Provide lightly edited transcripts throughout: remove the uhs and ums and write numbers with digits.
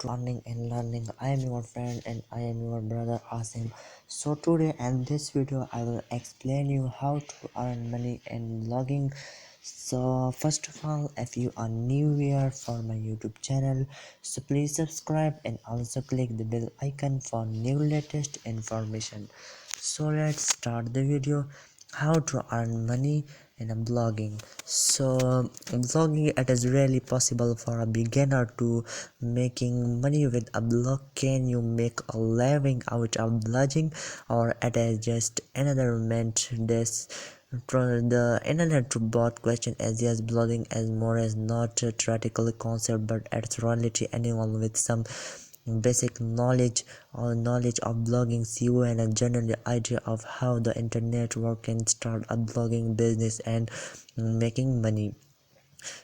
to Earning and Learning. I am your friend and I am your brother Asim. So today in this video I will explain you how to earn money in blogging. So first of all, if you are new here for my YouTube channel, so please subscribe and also click the bell icon for new latest information. So let's start the video. How to earn money in a blogging. So blogging, it is really possible for a beginner to making money with a blog. Can you make a living out of blogging, or it is just another meant this the internet to bot question as yes, blogging is more as not a theoretical concept but it's reality. Anyone with some basic knowledge of blogging, SEO, and a general idea of how the internet works can start a blogging business and making money.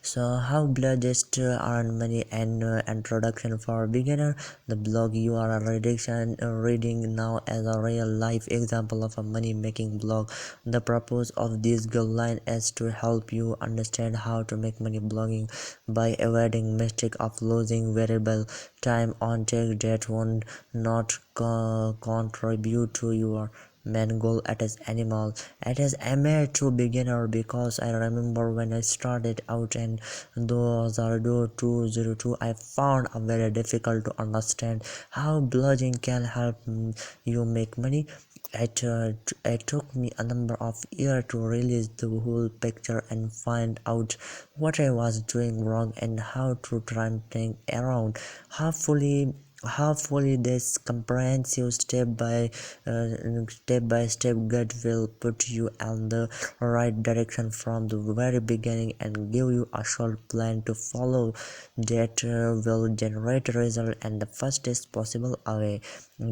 So how bloggers earn money and introduction for beginner. The blog you are reading now as a real life example of a money making blog. The purpose of this guideline is to help you understand how to make money blogging by avoiding mistake of losing valuable time on tech that won't not contribute to your main goal. It is animal. It is made to beginner because I remember when I started out in 2002 I found it very difficult to understand how blogging can help you make money. It took me a number of years to realize the whole picture and find out what I was doing wrong and how to turn things around. Hopefully this comprehensive step guide will put you on the right direction from the very beginning and give you a short plan to follow that will generate result in the fastest possible way.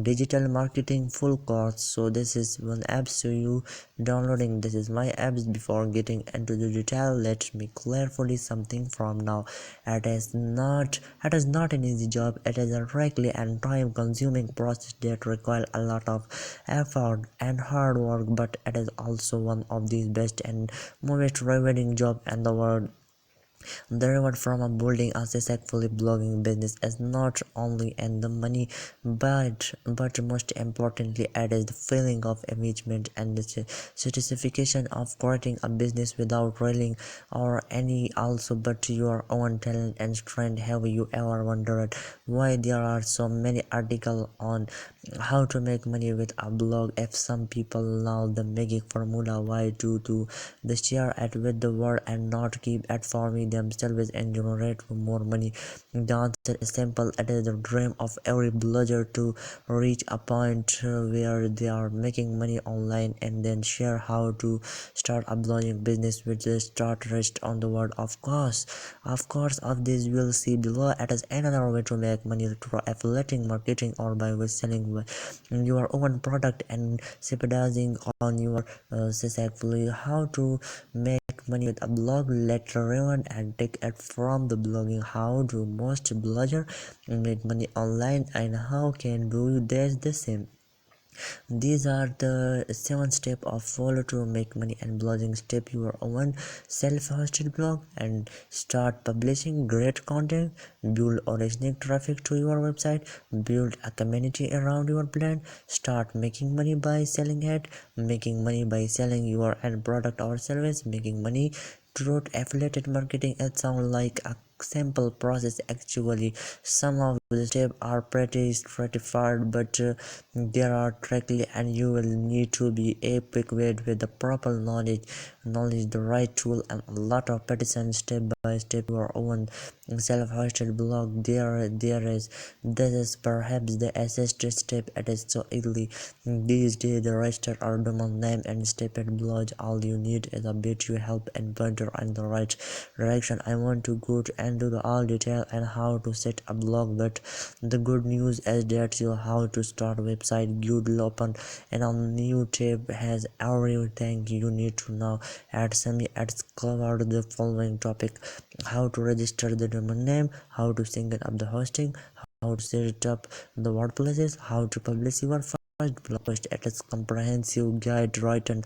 Digital marketing full course. So this is one app, so you downloading this is my apps. Before getting into the detail, let me clarify something from now. It is not an easy job. It is a directly and time consuming process that requires a lot of effort and hard work, but it is also one of the best and most rewarding job in the world. The reward from a building a successfully blogging business is not only in the money, but most importantly it is the feeling of achievement and the satisfaction of creating a business without relying or any also but your own talent and strength. Have you ever wondered why there are so many articles on how to make money with a blog? If some people know the magic formula, why do they share it with the world and not keep it for me themselves and generate more money? The answer is simple. It is the dream of every blogger to reach a point where they are making money online and then share how to start a blogging business with the start rest on the world. Of course of this you will see below. It is another way to make money through affiliate marketing or by selling your own product and subsidizing on your successfully. How to make money with a blog. Let's rewind and take it from the blogging. How do most bloggers make money online and how can do this the same? These are the 7 steps of follow to make money and blogging. Step your own self-hosted blog and start publishing great content. Build organic traffic to your website. Build a community around your brand. Start making money by selling it. Making money by selling your end product or service. Making money through affiliate marketing. It sounds like a simple process. Actually, some of the steps are pretty straightforward, but there are tricky and you will need to be equipped with the proper knowledge, the right tool, and a lot of petition. Step by step your own self-hosted blog. This is perhaps the essential step. It is so easily these days. The register or domain name and step at blog. All you need is a bit you help and pointer in the right direction. I want to go into the all detail and how to set a blog, but the good news is that you how to start a website. Google open and a new tab has everything you need to know. At Semi ads covered the following topic: how to register the domain name, how to sync up the hosting, how to set up the WordPresses, how to publish your first blog post. It is comprehensive guide written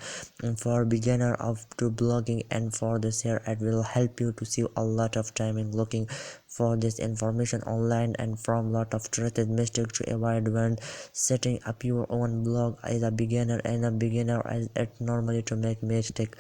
for beginner of to blogging, and for this here it will help you to save a lot of time in looking for this information online and from lot of trusted mistakes to avoid when setting up your own blog as a beginner. And a beginner as it normally to make mistake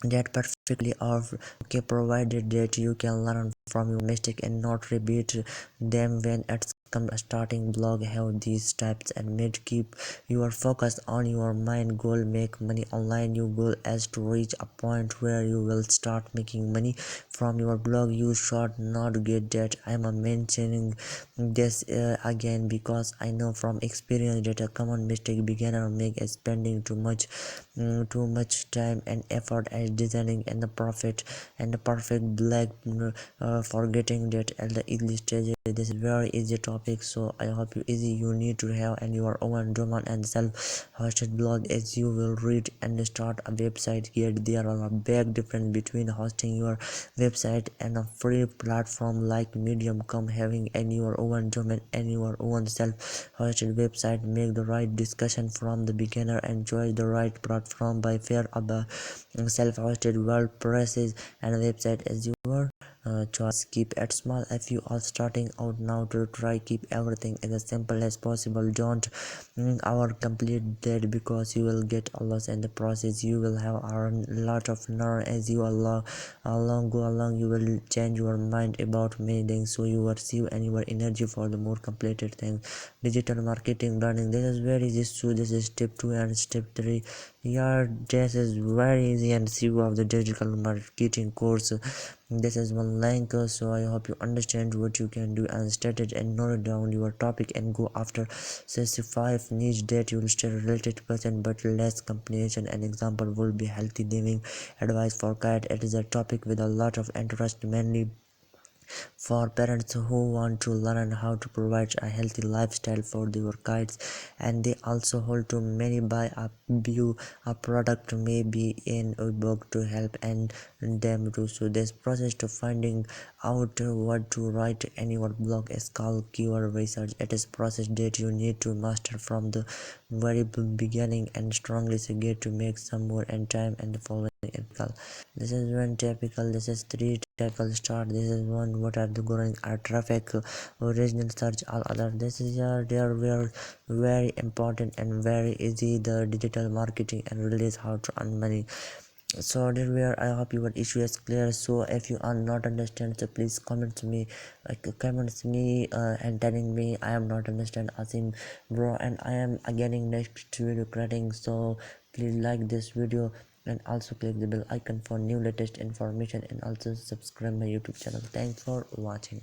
that perfectly are okay, provided that you can learn from your mistake and not repeat them when it's come starting blog. Have these steps and made keep your focus on your main goal, make money online. Your goal is to reach a point where you will start making money from your blog. You should not get that. I'm mentioning this again because I know from experience that a common mistake beginner make is spending too much time and effort as designing and the profit and the perfect black, forgetting that at the early stage. This is very easy topic, so I hope you easy. You need to have and your own domain and self-hosted blog as you will read and start a website. Yet there are a big difference between hosting your website and a free platform like Medium. Come having and your own domain and your own self-hosted website. Make the right discussion from the beginner and choose the right platform by fair about self-hosted WordPress and website as your choice. Keep it small if you are starting out now. To try keep everything as simple as possible. Don't our complete that because you will get a loss in the process. You will have a lot of learn as you go along. You will change your mind about many things, so you will save and your energy for the more completed things. Digital marketing learning, this is very easy. So this is step 2 and step 3. Yeah, this is very easy and see of the digital marketing course. This is one link, so I hope you understand what you can do and state it and note down your topic and go after 65 niche that you will stay related person but less combination. An example will be healthy living advice for cat. It is a topic with a lot of interest, mainly for parents who want to learn how to provide a healthy lifestyle for their kids, and they also hold to many buy a view a product may be in a book to help and them to. So this process to finding out what to write in your blog is called keyword research. It is process that you need to master from the very beginning and strongly suggest to make some more and time and the following ethical. This is one typical. This is three typical start. This is one what are the going are traffic, original search, all other. This is they are very important and very easy. The digital marketing and release how to earn money. So there where I hope your issue is clear. So if you are not understand, so please comment me, and telling me I am not understand Asim bro, and I am again in next video creating. So please like this video and also click the bell icon for new latest information and also subscribe my YouTube channel. Thanks for watching.